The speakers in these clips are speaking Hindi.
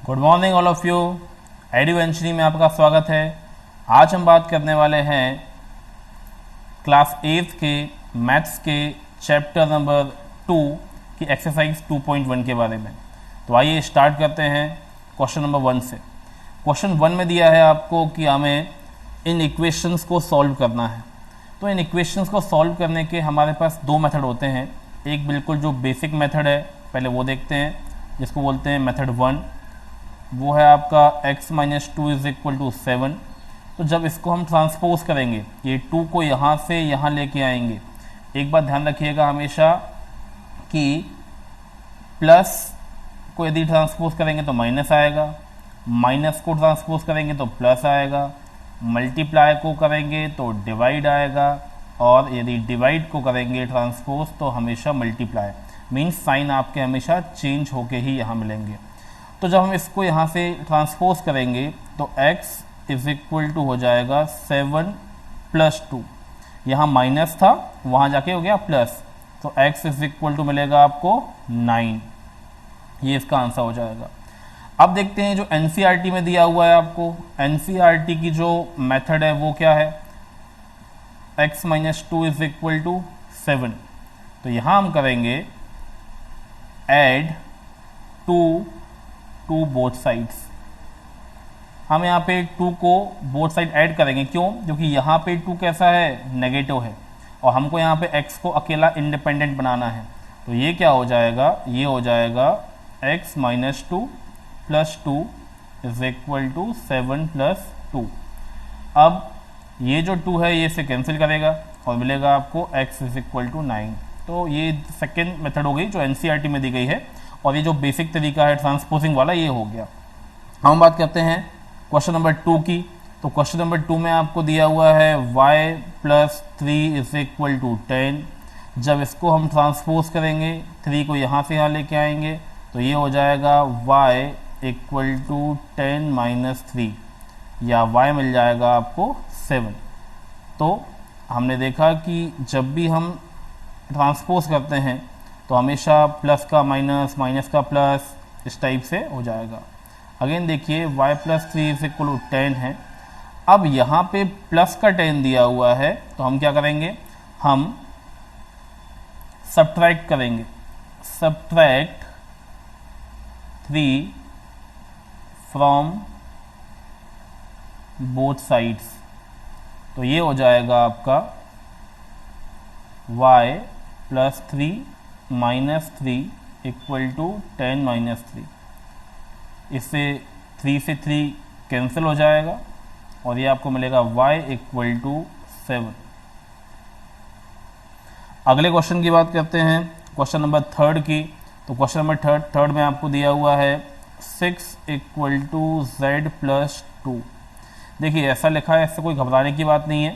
Good morning all of you. एडुवेंचरी में आपका स्वागत है। आज हम बात करने वाले हैं क्लास 8 के मैथ्स के चैप्टर नंबर 2 की एक्सरसाइज 2.1 के बारे में। तो आइए स्टार्ट करते हैं क्वेश्चन नंबर 1 से। क्वेश्चन 1 में दिया है आपको कि हमें इन इक्वेशंस को सॉल्व करना है। तो इन इक्वेशंस को सॉल्व करने के हमारे पास दो मेथड होते हैं। एक बिल्कुल जो बेसिक मेथड है, पहले वो देखते हैं, जिसको बोलते हैं मेथड 1। वो है आपका x minus 2 is equal to 7। तो जब इसको हम ट्रांसपोज करेंगे, ये 2 को यहाँ से यहाँ लेके आएंगे। एक बात ध्यान रखिएगा हमेशा कि प्लस को यदि ट्रांसपोज करेंगे तो माइनस आएगा, माइनस को ट्रांसपोज करेंगे तो प्लस आएगा, मल्टीप्लाई को करेंगे तो डिवाइड आएगा, और यदि डिवाइड को करेंगे ट्रांसपोज तो हमेशा मल्टीप्लाई। मीन्स साइन आपके हमेशा चेंज होके ही यहाँ मिलेंगे। तो जब हम इसको यहाँ से ट्रांसपोज करेंगे तो x इज इक्वल टू हो जाएगा 7 प्लस 2। यहाँ माइनस था, वहाँ जाके हो गया प्लस, तो x इज इक्वल टू मिलेगा आपको 9। ये इसका आंसर हो जाएगा। अब देखते हैं जो एनसीईआरटी में दिया हुआ है आपको। एनसीईआरटी की जो मेथड है वो क्या है, x minus 2 is equal to 7। तो यहाँ हम करेंगे एड 2 टू बोथ साइड्स। हम यहाँ पे 2 को बोथ साइड ऐड करेंगे। क्यों? क्योंकि यहाँ पे 2 कैसा है, नेगेटिव है, और हमको यहाँ पे x को अकेला इंडिपेंडेंट बनाना है। तो ये क्या हो जाएगा, ये हो जाएगा x minus 2 plus 2 is equal to 7 plus 2। अब ये जो 2 है ये से कैंसिल करेगा और मिलेगा आपको x इज इक्वल टू 9। तो ये सेकेंड मेथड हो गई जो एनसीईआरटी में दी गई है, और ये जो बेसिक तरीका है ट्रांसपोजिंग वाला ये हो गया। हम बात करते हैं क्वेश्चन नंबर 2 की। तो क्वेश्चन नंबर 2 में आपको दिया हुआ है y plus 3 is equal to 10। जब इसको हम ट्रांसपोज करेंगे, 3 को यहाँ से यहाँ लेके आएंगे, तो ये हो जाएगा y इक्वल टू 10 माइनस 3, या y मिल जाएगा आपको 7। तो हमने देखा कि जब भी हम ट्रांसपोज करते हैं तो हमेशा प्लस का माइनस, माइनस का प्लस, इस टाइप से हो जाएगा। अगेन देखिए y plus 3 is equal to 10 है। अब यहाँ पे प्लस का 10 दिया हुआ है, तो हम क्या करेंगे, हम सब्ट्रैक्ट करेंगे। Subtract 3 from both sides. तो ये हो जाएगा आपका y plus 3 minus 3 equal to 10 minus 3। इससे 3 से 3 कैंसिल हो जाएगा और ये आपको मिलेगा y इक्वल टू 7। अगले क्वेश्चन की बात करते हैं, क्वेश्चन नंबर 3 की। तो क्वेश्चन नंबर थर्ड में आपको दिया हुआ है 6 इक्वल टू z प्लस 2। देखिए ऐसा लिखा है, इससे कोई घबराने की बात नहीं है।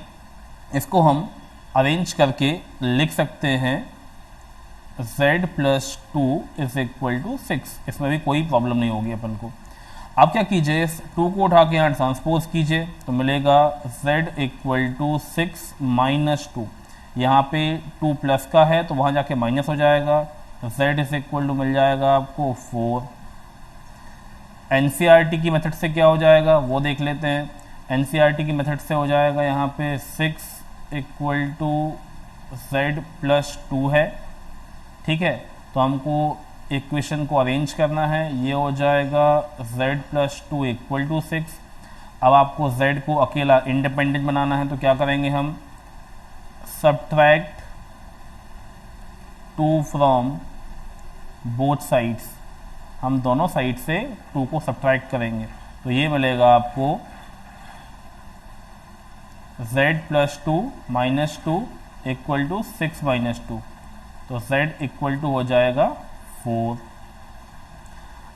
इसको हम अरेंज करके लिख सकते हैं z plus 2 is equal to 6। इसमें भी कोई प्रॉब्लम नहीं होगी अपन को। आप क्या कीजिए, इस 2 को उठा के यहाँ ट्रांसपोज कीजिए, तो मिलेगा z इक्वल टू 6 माइनस 2। यहाँ पे 2 प्लस का है तो वहाँ जाके माइनस हो जाएगा, z इज इक्वल टू मिल जाएगा आपको 4। एनसीईआरटी की मेथड से क्या हो जाएगा वो देख लेते हैं। एनसीईआरटी की मेथड से हो जाएगा यहाँ पे 6 इक्वल टू z प्लस 2 है, ठीक है। तो हमको इक्वेशन को अरेंज करना है, ये हो जाएगा z प्लस 2 इक्वल टू 6। अब आपको z को अकेला इंडिपेंडेंट बनाना है, तो क्या करेंगे हम, सब्ट्रैक्ट 2 फ्रॉम बोथ साइड्स। हम दोनों साइड से 2 को सब्ट्रैक्ट करेंगे, तो ये मिलेगा आपको z plus 2 minus 2 equal to 6 minus 2। तो z इक्वल टू हो जाएगा 4।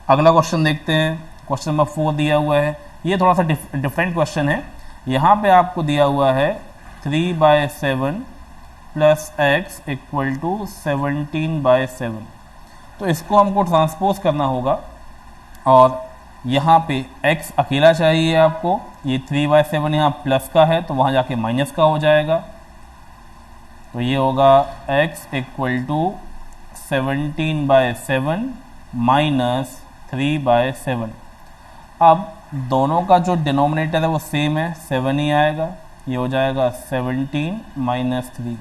अगला क्वेश्चन देखते हैं, क्वेश्चन नंबर 4 दिया हुआ है। ये थोड़ा सा डिफरेंट क्वेश्चन है। यहाँ पे आपको दिया हुआ है 3/7 प्लस x इक्वल टू 17/7। तो इसको हमको ट्रांसपोज करना होगा, और यहाँ पे x अकेला चाहिए आपको। ये 3/7 यहाँ प्लस का है तो वहाँ जाके माइनस का हो जाएगा, तो ये होगा x इक्वल टू 17/7 माइनस 3/7। अब दोनों का जो डिनोमिनेटर है वो सेम है, 7 ही आएगा, ये हो जाएगा 17 माइनस 3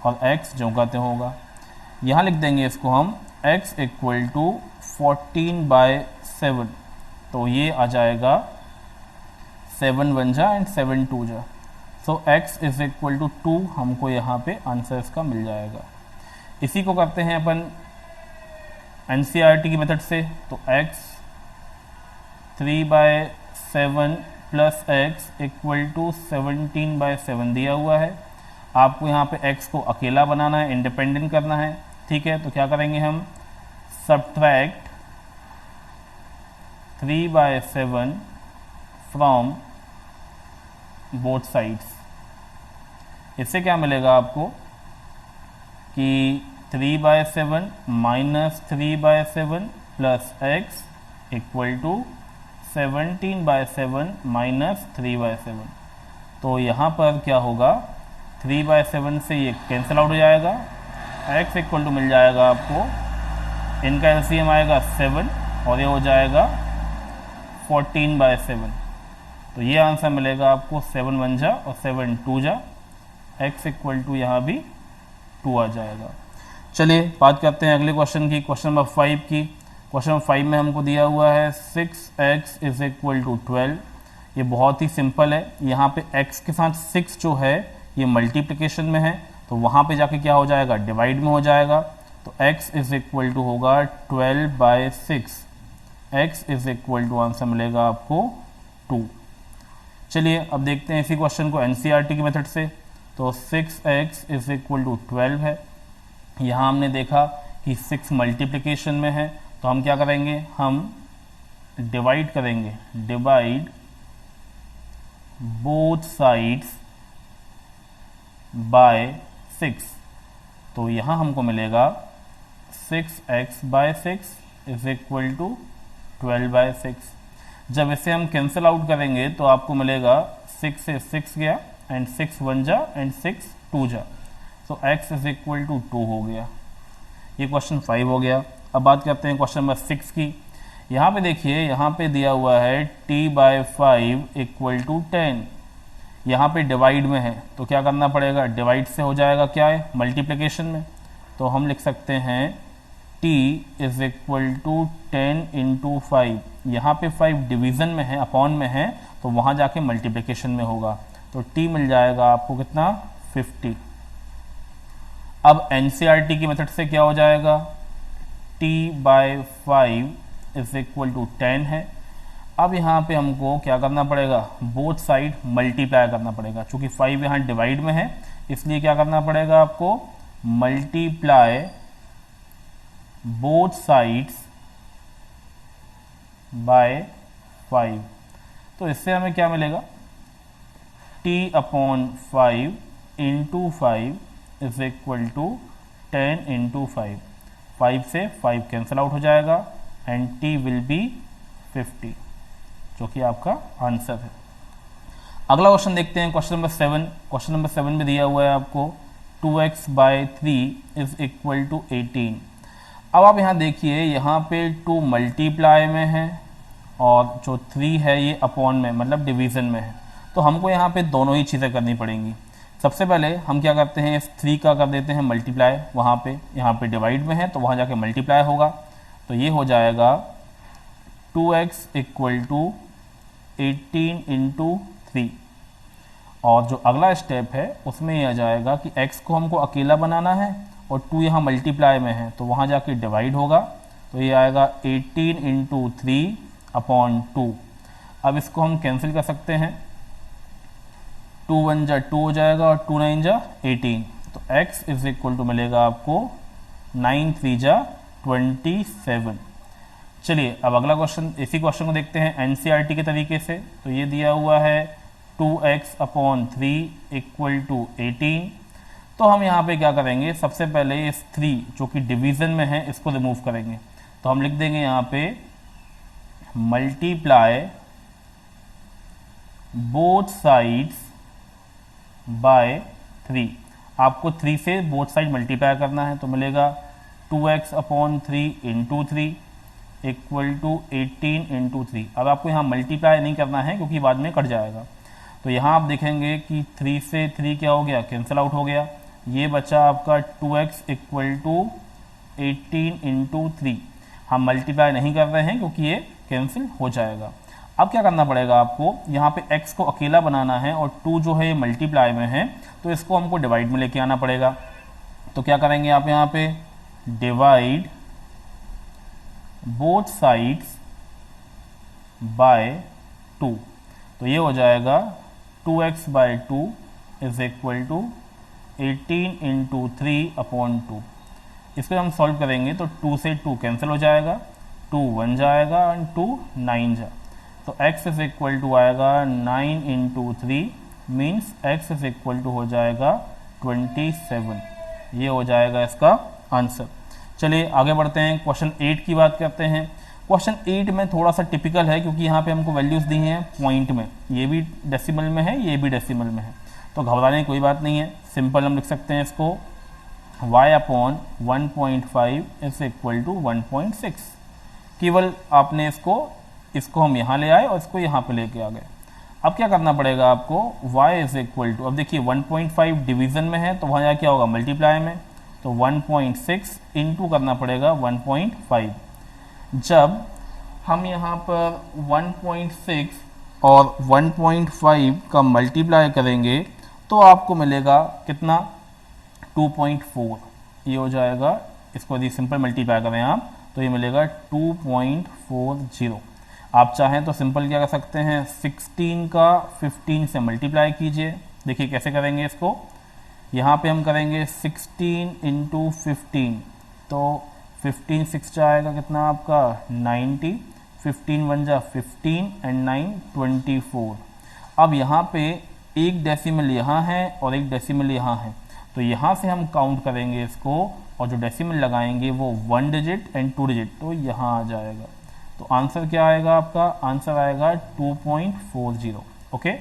और x जो कहते होगा, यहाँ लिख देंगे इसको हम x इक्वल टू 14/7, तो ये आ जाएगा 7 1 जा एंड 7 2 जा, सो x इज इक्वल टू 2 हमको यहाँ पे आंसर इसका मिल जाएगा। इसी को करते हैं अपन NCERT की मेथड से, तो x 3/7 plus x equal to 17/7 दिया हुआ है। आपको यहाँ पे x को अकेला बनाना है, इंडिपेंडेंट करना है, ठीक है। तो क्या करेंगे हम, सब्ट्रैक्ट 3/7 फ्रॉम बोथ साइड्स। इससे क्या मिलेगा आपको कि 3/7 minus 3/7 plus x equal to 17/7 minus 3/7। तो यहाँ पर क्या होगा, 3/7 से ये कैंसिल आउट हो जाएगा, x इक्वल टू मिल जाएगा आपको, इनका एलसीएम आएगा 7 और ये हो जाएगा 14/7। तो ये आंसर मिलेगा आपको 7 1 जा और 7 2 जा, x इक्वल टू यहाँ भी 2 आ जाएगा। चलिए बात करते हैं अगले क्वेश्चन की, क्वेश्चन नंबर 5 की। क्वेश्चन नंबर 5 में हमको दिया हुआ है 6x इज इक्वल टू 12। ये बहुत ही सिंपल है, यहाँ पे x के साथ 6 जो है ये मल्टीप्लिकेशन में है, तो वहाँ पे जाके क्या हो जाएगा, डिवाइड में हो जाएगा। तो x इज इक्वल टू होगा 12/6, x is equal to answer मिलेगा आपको 2। चलिए अब देखते हैं इसी क्वेश्चन को NCERT की मेथड से। तो 6x इज इक्वल टू 12 है, यहाँ हमने देखा कि 6 मल्टीप्लिकेशन में है, तो हम क्या करेंगे, हम डिवाइड करेंगे, डिवाइड बोथ साइड्स बाय 6। तो यहाँ हमको मिलेगा 6x/6 इज इक्वल टू 12/6। जब इसे हम कैंसिल आउट करेंगे तो आपको मिलेगा 6 से 6 गया एंड 6 1 जा एंड 6 2 जा, तो x इज इक्वल टू 2 हो गया। ये क्वेश्चन 5 हो गया। अब बात करते हैं क्वेश्चन नंबर 6 की। यहाँ पे देखिए, यहाँ पे दिया हुआ है t/5 इक्वल टू 10, यहाँ पे डिवाइड में है, तो क्या करना पड़ेगा, डिवाइड से हो जाएगा क्या है, मल्टीप्लिकेशन में। तो हम लिख सकते हैं t is equal to 10 into 5, यहाँ पे 5 डिवीजन में है, अपॉन में है, तो वहाँ जाके मल्टीप्लिकेशन में होगा, तो t मिल जाएगा आपको कितना, 50। अब NCERT की मेथड से क्या हो जाएगा, t/5 इज इक्वल टू 10 है। अब यहाँ पे हमको क्या करना पड़ेगा, बोथ साइड मल्टीप्लाई करना पड़ेगा, चूंकि 5 यहाँ डिवाइड में है, इसलिए क्या करना पड़ेगा आपको, मल्टीप्लाई बोथ साइड्स बाय 5। तो इससे हमें क्या मिलेगा, t/5 into 5 is equal to 10 into 5। 5 से 5 कैंसिल आउट हो जाएगा एंड t विल बी 50, जो कि आपका आंसर है। अगला क्वेश्चन देखते हैं, क्वेश्चन नंबर 7। क्वेश्चन नंबर 7 में दिया हुआ है आपको 2x/3 इज इक्वल टू 18। अब आप यहाँ देखिए, यहाँ पे 2 मल्टीप्लाई में है और जो 3 है ये अपॉन में, मतलब डिवीजन में है, तो हमको यहाँ पे दोनों ही चीज़ें करनी पड़ेंगी। सबसे पहले हम क्या करते हैं, इस 3 का कर देते हैं मल्टीप्लाई, वहाँ पे, यहाँ पे डिवाइड में है तो वहाँ जाके मल्टीप्लाई होगा, तो ये हो जाएगा 2x इक्वल टू 18 इंटू 3। और जो अगला स्टेप है उसमें ये आ जाएगा कि x को हमको अकेला बनाना है और 2 यहाँ मल्टीप्लाई में है, तो वहाँ जाके डिवाइड होगा, तो ये आएगा 18 इंटू 3 अपॉन 2। अब इसको हम कैंसिल कर सकते हैं, 2 1 जा 2 हो जाएगा और 2 9 जा 18, तो x इज इक्वल टू मिलेगा आपको 9 3 जा 27। चलिए अब अगला क्वेश्चन, इसी क्वेश्चन को देखते हैं NCERT के तरीके से। तो ये दिया हुआ है 2x/3 इक्वल टू 18। तो हम यहाँ पे क्या करेंगे, सबसे पहले इस 3 जो कि डिवीजन में है इसको रिमूव करेंगे, तो हम लिख देंगे यहाँ पे मल्टीप्लाई बोथ साइड्स बाय 3। आपको 3 से बोथ साइड मल्टीप्लाई करना है, तो मिलेगा 2x/3 into 3 equal to 18 into 3। अब आपको यहाँ मल्टीप्लाई नहीं करना है क्योंकि बाद में कट जाएगा। तो यहाँ आप देखेंगे कि 3 से 3 क्या हो गया, कैंसिल आउट हो गया। ये बचा आपका 2x इक्वल टू 18 इंटू 3। हम मल्टीप्लाई नहीं कर रहे हैं क्योंकि ये कैंसिल हो जाएगा। अब क्या करना पड़ेगा आपको, यहाँ पे x को अकेला बनाना है और 2 जो है ये मल्टीप्लाई में है, तो इसको हमको डिवाइड में लेके आना पड़ेगा। तो क्या करेंगे आप यहाँ पे, डिवाइड बोथ साइड्स बाय 2। तो ये हो जाएगा 2x by 2 is equal to 18 into 3 upon 2। इसको हम सॉल्व करेंगे तो 2 से 2 कैंसिल हो जाएगा, 2 1 जाएगा एंड 2 9 जा। तो x इज इक्वल टू आएगा 9 into 3 means x is equal to हो जाएगा 27। ये हो जाएगा इसका आंसर। चलिए आगे बढ़ते हैं, क्वेश्चन 8 की बात करते हैं। क्वेश्चन 8 में थोड़ा सा टिपिकल है क्योंकि यहाँ पे हमको वैल्यूज दी हैं पॉइंट में, ये भी डेसिमल में है, ये भी डेसिमल में है। तो घबराने की कोई बात नहीं है, सिंपल हम लिख सकते हैं इसको, y upon 1.5 is equal to 1.6। केवल आपने इसको हम यहाँ ले आए और इसको यहाँ पे लेके आ गए। अब क्या करना पड़ेगा आपको, y इज इक्वल टू, अब देखिए 1.5 डिवीजन में है तो वहाँ यहाँ क्या होगा, मल्टीप्लाई में, तो 1.6 इंटू करना पड़ेगा 1.5। जब हम यहाँ पर 1.6 और 1.5 का मल्टीप्लाई करेंगे तो आपको मिलेगा कितना, 2.4। ये हो जाएगा, इसको यदि सिंपल मल्टीप्लाई करें आप तो ये मिलेगा 2.40। आप चाहें तो सिंपल क्या कर सकते हैं, 16 का 15 से मल्टीप्लाई कीजिए। देखिए कैसे करेंगे इसको, यहाँ पे हम करेंगे 16 इंटू 15, तो 15 6 जाएगा कितना आपका 90, 15 1 जा 15 एंड 9 24। अब यहाँ पे एक डेसिमल यहाँ है और एक डेसिमल यहाँ है, तो यहाँ से हम काउंट करेंगे इसको और जो डेसिमल लगाएंगे वो 1 डिजिट एंड 2 डिजिट, तो यहाँ आ जाएगा। तो आंसर क्या आएगा आपका, आंसर आएगा 2.40। ओके,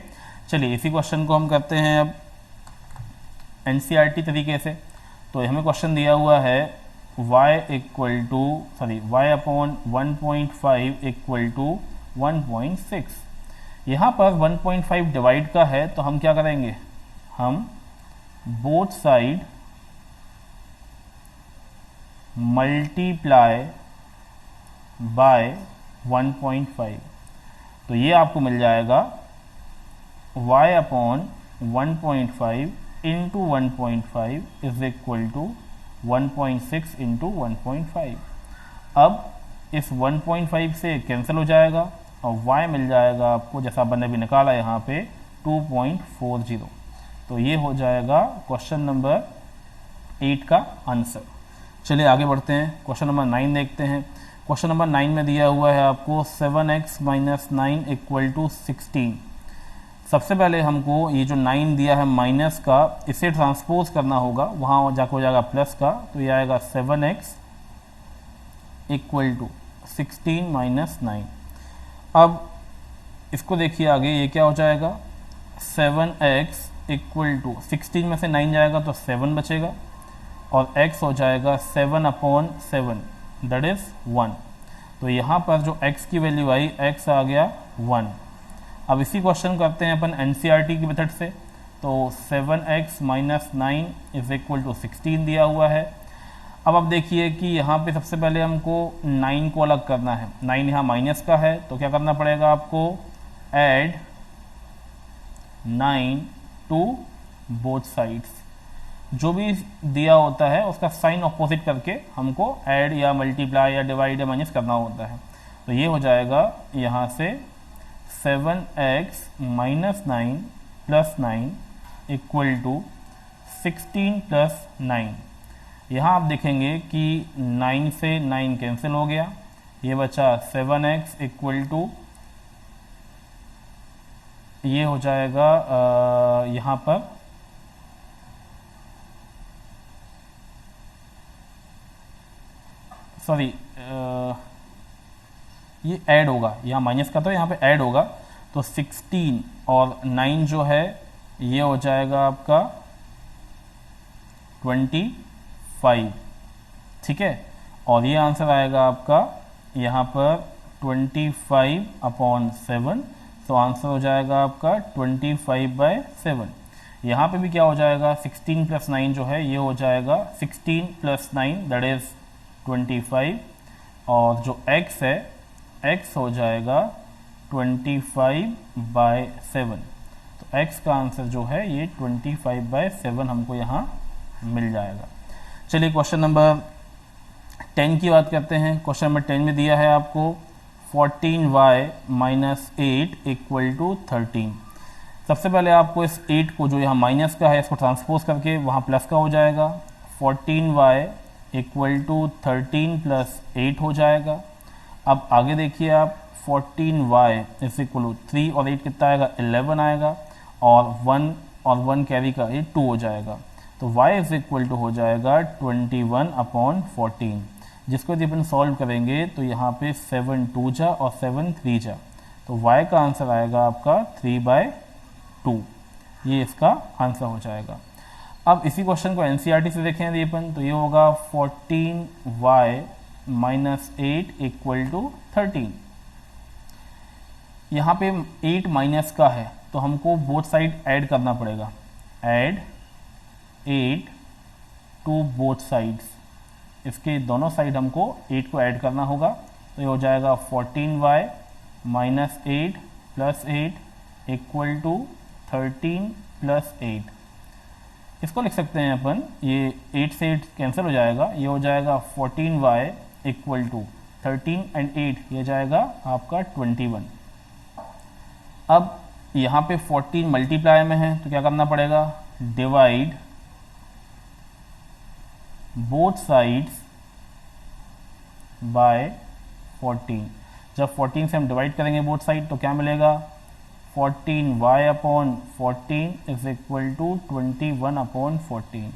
चलिए इसी क्वेश्चन को हम करते हैं अब NCERT तरीके से। तो हमें क्वेश्चन दिया हुआ है y अपॉन 1.5 इक्वल टू 1.6। यहाँ पर 1.5 डिवाइड का है तो हम क्या करेंगे, हम बोथ साइड मल्टीप्लाई बाय 1.5। तो ये आपको मिल जाएगा y upon 1.5 into 1.5 is equal to 1.6 into 1.5। अब इस 1.5 से कैंसिल हो जाएगा और y मिल जाएगा आपको, जैसा अपन ने भी निकाला यहाँ पे, 2.40। तो ये हो जाएगा क्वेश्चन नंबर 8 का आंसर। चलिए आगे बढ़ते हैं, क्वेश्चन नंबर 9 देखते हैं। क्वेश्चन नंबर 9 में दिया हुआ है आपको 7x माइनस 9 इक्वल टू 16। सबसे पहले हमको ये जो 9 दिया है माइनस का, इसे ट्रांसपोज करना होगा, वहाँ जाकर हो जाएगा प्लस का, तो ये आएगा 7x इक्वल टू 16 माइनस 9। अब इसको देखिए आगे, ये क्या हो जाएगा, 7x इक्वल टू 16 में से 9 जाएगा तो 7 बचेगा और x हो जाएगा 7 अपॉन 7 दैट इज 1। तो यहाँ पर जो x की वैल्यू आई, x आ गया 1। अब इसी क्वेश्चन करते हैं अपन NCERT की मेथड से। तो 7x minus 9 is equal to 16 दिया हुआ है। अब आप देखिए कि यहाँ पे सबसे पहले हमको 9 को अलग करना है, 9 यहाँ माइनस का है, तो क्या करना पड़ेगा आपको, ऐड 9 टू बोथ साइड्स। जो भी दिया होता है उसका साइन ऑपोजिट करके हमको ऐड या मल्टीप्लाई या डिवाइड या माइनस करना होता है। तो ये हो जाएगा यहाँ से 7x minus 9 plus 9 equal to 16 plus 9। यहाँ आप देखेंगे कि 9 से 9 कैंसिल हो गया, ये बचा 7x इक्वल टू, ये हो जाएगा यहाँ पर सॉरी ये ऐड होगा, यहाँ माइनस का तो यहाँ पे ऐड होगा, तो 16 और 9 जो है ये हो जाएगा आपका 25, ठीक है। और ये आंसर आएगा आपका यहाँ पर 25/7, तो आंसर हो जाएगा आपका 25/7। यहाँ पे भी क्या हो जाएगा, 16 + 9 जो है ये हो जाएगा 16 + 9 दैट इज 25, और जो x है x हो जाएगा 25/7। तो x का आंसर जो है ये 25/7 हमको यहाँ मिल जाएगा। चलिए क्वेश्चन नंबर 10 की बात करते हैं। क्वेश्चन नंबर 10 में दिया है आपको 14y - 8 = 13। सबसे पहले आपको इस 8 को, जो यहाँ माइनस का है, इसको ट्रांसपोज करके वहाँ प्लस का हो जाएगा। 14y = 13 + 8 हो जाएगा। अब आगे देखिए आप, 14y = 3 और 8 कितना आएगा, 11 आएगा, और 1 और 1 कैरी का ये 2 हो जाएगा। तो y = हो जाएगा 21/14, जिसको यदि अपन सॉल्व करेंगे तो यहाँ पे 7 2 जा और 7 3 जा, तो y का आंसर आएगा आपका 3/2। ये इसका आंसर हो जाएगा। अब इसी क्वेश्चन को एनसीईआरटी से देखें यदि अपन, तो ये होगा 14y - 8 = 13। यहाँ पे 8 माइनस का है तो हमको बोथ साइड ऐड करना पड़ेगा। ऐड 8 टू बोथ साइड्स, इसके दोनों साइड हमको 8 को ऐड करना होगा। तो ये हो जाएगा 14y - 8 + 8 = 13 + 8। इसको लिख सकते हैं अपन, ये 8 से 8 कैंसिल हो जाएगा, ये हो जाएगा 14y = 13 एंड 8 ये जाएगा आपका 21। अब यहाँ पे 14 मल्टीप्लाई में है तो क्या करना पड़ेगा, डिवाइड बोथ साइड्स बाय 14। जब 14 से हम डिवाइड करेंगे बोथ साइड तो क्या मिलेगा, 14y/14 = 21/14।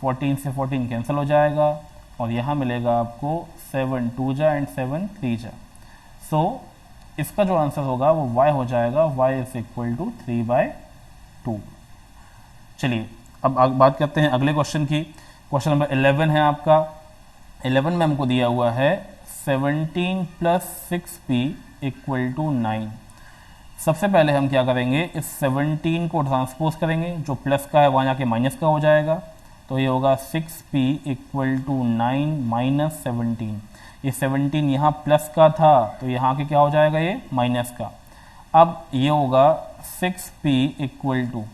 14 से 14 कैंसिल हो जाएगा और यहाँ मिलेगा आपको 7 2 जा एंड 7 3 जा। सो इसका जो आंसर होगा वो y हो जाएगा, y = 3/2। चलिए अब बात करते हैं अगले क्वेश्चन की। क्वेश्चन नंबर 11 है आपका। 11 में हमको दिया हुआ है 17 + 6p = 9। सबसे पहले हम क्या करेंगे, इस 17 को ट्रांसपोज करेंगे, जो प्लस का है वहाँ जाके माइनस का हो जाएगा। तो ये होगा 6p = 9 - 17। ये 17 यहाँ प्लस का था तो यहाँ के क्या हो जाएगा, ये माइनस का। अब ये होगा 6p =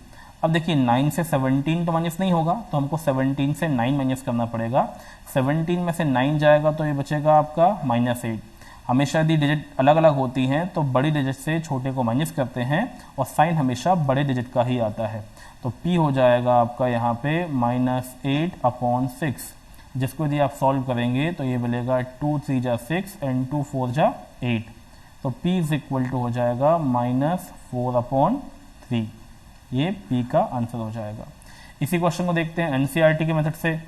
अब देखिए 9 से 17 तो माइनस नहीं होगा, तो हमको 17 से 9 माइनस करना पड़ेगा। 17 में से 9 जाएगा तो ये बचेगा आपका -8। हमेशा यदि डिजिट अलग अलग होती हैं तो बड़ी डिजिट से छोटे को माइनस करते हैं और साइन हमेशा बड़े डिजिट का ही आता है। तो p हो जाएगा आपका यहाँ पे -8/6, जिसको यदि आप सॉल्व करेंगे तो ये मिलेगा 2 3 जा 6 एंड 2 4 जा 8। तो p = हो जाएगा -4/3। ये p का आंसर हो जाएगा। इसी क्वेश्चन को देखते हैं एनसीईआरटी के मेथड से।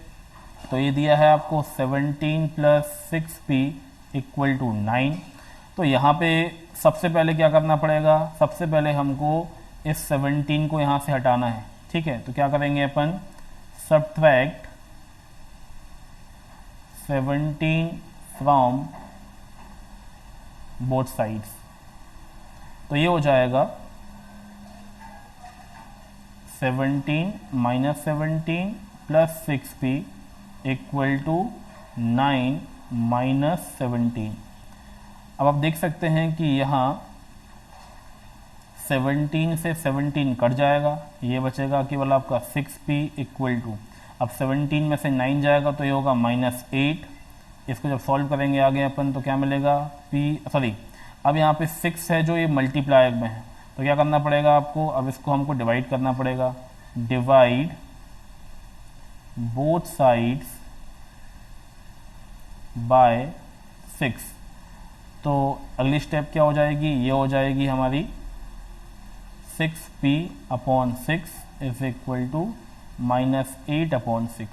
तो ये दिया है आपको 17 + 6p = 9। तो यहाँ पे सबसे पहले क्या करना पड़ेगा, सबसे पहले हमको इस 17 को यहाँ से हटाना है। ठीक है, तो क्या करेंगे अपन, सब्ट्रैक्ट 17 फ्रॉम बोथ साइड्स। तो ये हो जाएगा 17 - 17 + 6p = 9 - 17। अब आप देख सकते हैं कि यहाँ 17 से 17 कट जाएगा, ये बचेगा केवल आपका 6p = अब 17 में से 9 जाएगा तो ये होगा -8। इसको जब सॉल्व करेंगे आगे अपन तो क्या मिलेगा, अब यहाँ पे 6 है जो ये मल्टीप्लायर में है, तो क्या करना पड़ेगा आपको, अब इसको हमको डिवाइड करना पड़ेगा। Divide both sides by 6। तो अगली स्टेप क्या हो जाएगी, ये हो जाएगी हमारी 6p/6 = -8/6।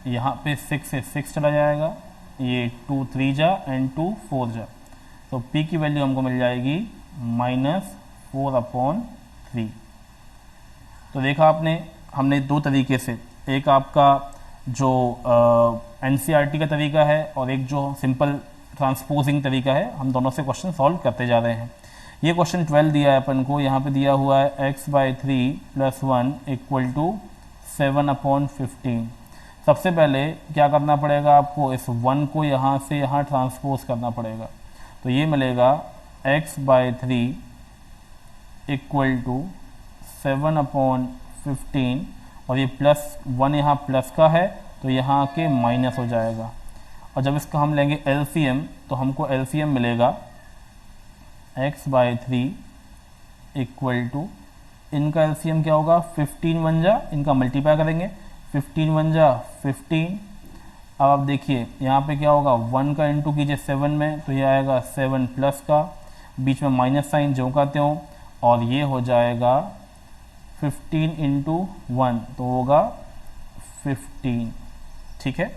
यहाँ पे 6 से 6 चला जाएगा, ये 2 3 जा एंड 2 4 जा, तो p की वैल्यू हमको मिल जाएगी -4/3। तो देखा आपने, हमने दो तरीके से, एक आपका जो NCERT का तरीका है और एक जो सिंपल ट्रांसपोजिंग तरीका है, हम दोनों से क्वेश्चन सॉल्व करते जा रहे हैं। ये क्वेश्चन 12 दिया है अपन को, यहाँ पे दिया हुआ है x/3 + 1 = 7/15। सबसे पहले क्या करना पड़ेगा आपको, इस 1 को यहाँ से यहाँ ट्रांसपोज करना पड़ेगा। तो ये मिलेगा x/3 = 7/15 और ये +1 यहाँ प्लस का है तो यहाँ के माइनस हो जाएगा। और जब इसका हम लेंगे LCM तो हमको LCM मिलेगा x/3 = इनका LCM क्या होगा, 15 1 जा, इनका मल्टीप्लाई करेंगे, 15 1 जा 15। अब आप देखिए यहाँ पे क्या होगा, 1 का इंटू कीजिए 7 में तो ये आएगा 7 प्लस का, बीच में माइनस साइन जो कहते हो, और ये हो जाएगा 15 × 1 तो होगा 15। ठीक है,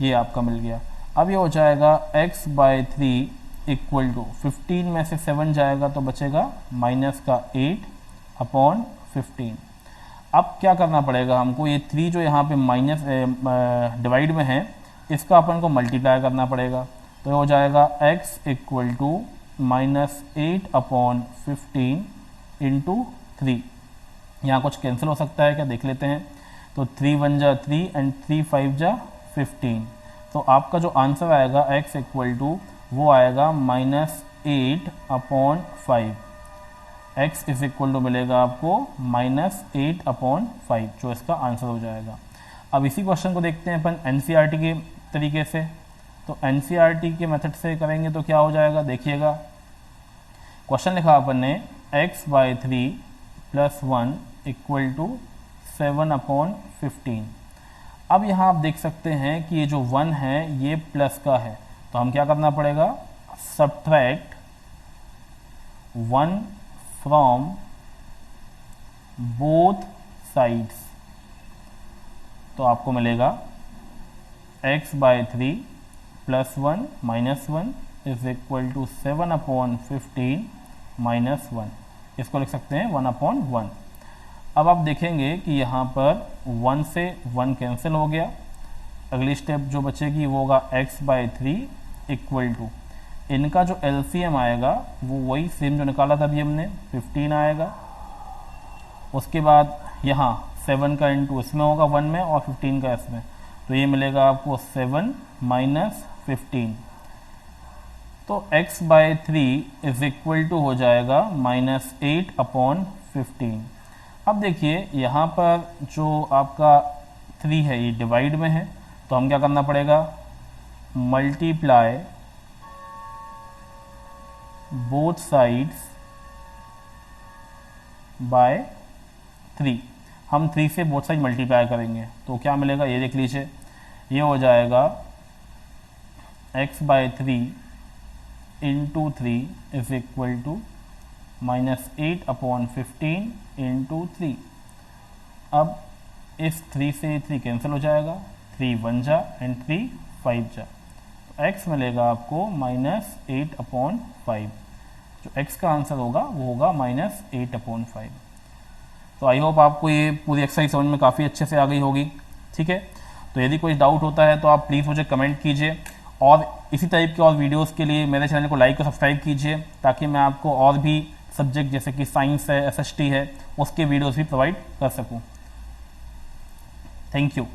ये आपका मिल गया। अब ये हो जाएगा x/3 = 15 में से 7 जाएगा तो बचेगा माइनस का 8/15। अब क्या करना पड़ेगा हमको, ये 3 जो यहाँ पे माइनस डिवाइड में है इसका अपन को मल्टीप्लाई करना पड़ेगा। तो ये हो जाएगा x = -8/15 × 3। यहाँ कुछ कैंसिल हो सकता है क्या, देख लेते हैं। तो 3 1 जा 3 एंड 3 5 जा 15। तो आपका जो आंसर आएगा x = वो आएगा -8/5। x = मिलेगा आपको -8/5 जो इसका आंसर हो जाएगा। अब इसी क्वेश्चन को देखते हैं अपन NCERT के तरीके से। तो NCERT के मेथड से करेंगे तो क्या हो जाएगा, देखिएगा। क्वेश्चन लिखा अपन ने x/3 + 1 = 7/15। अब यहाँ आप देख सकते हैं कि ये जो 1 है ये प्लस का है, तो हम क्या करना पड़ेगा, सब्ट्रैक्ट 1 फ्रॉम बोथ साइड्स। तो आपको मिलेगा x/3 + 1 - 1 = 7/15 - 1। इसको लिख सकते हैं 1/1। अब आप देखेंगे कि यहाँ पर 1 से 1 कैंसिल हो गया। अगली स्टेप जो बचेगी वो होगा x/3 = इनका जो LCM आएगा वो वही सेम जो निकाला था अभी हमने, 15 आएगा। उसके बाद यहाँ 7 का इंटू इसमें होगा 1 में और 15 का इसमें, तो ये मिलेगा आपको 7 - 15। तो x/3 = हो जाएगा -8/15। अब देखिए यहाँ पर जो आपका 3 है ये डिवाइड में है, तो हम क्या करना पड़ेगा, मल्टीप्लाई बोथ साइड्स बाय 3। हम 3 से बोथ साइड मल्टीप्लाई करेंगे तो क्या मिलेगा, ये देख लीजिए। ये हो जाएगा x/3 × 3 = -8/15 × 3। अब इस 3 से 3 कैंसिल हो जाएगा, 3 1 जा एंड 3 5 जा, तो x मिलेगा आपको -8/5। जो x का आंसर होगा वो होगा -8/5। तो आई होप आपको ये पूरी एक्सरसाइज समझ में काफ़ी अच्छे से आ गई होगी। ठीक है, तो यदि कोई डाउट होता है तो आप प्लीज़ मुझे कमेंट कीजिए, और इसी टाइप के और वीडियोस के लिए मेरे चैनल को लाइक और सब्सक्राइब कीजिए, ताकि मैं आपको और भी सब्जेक्ट जैसे कि साइंस है, SST है, उसके वीडियोस भी प्रोवाइड कर सकूं। Thank you.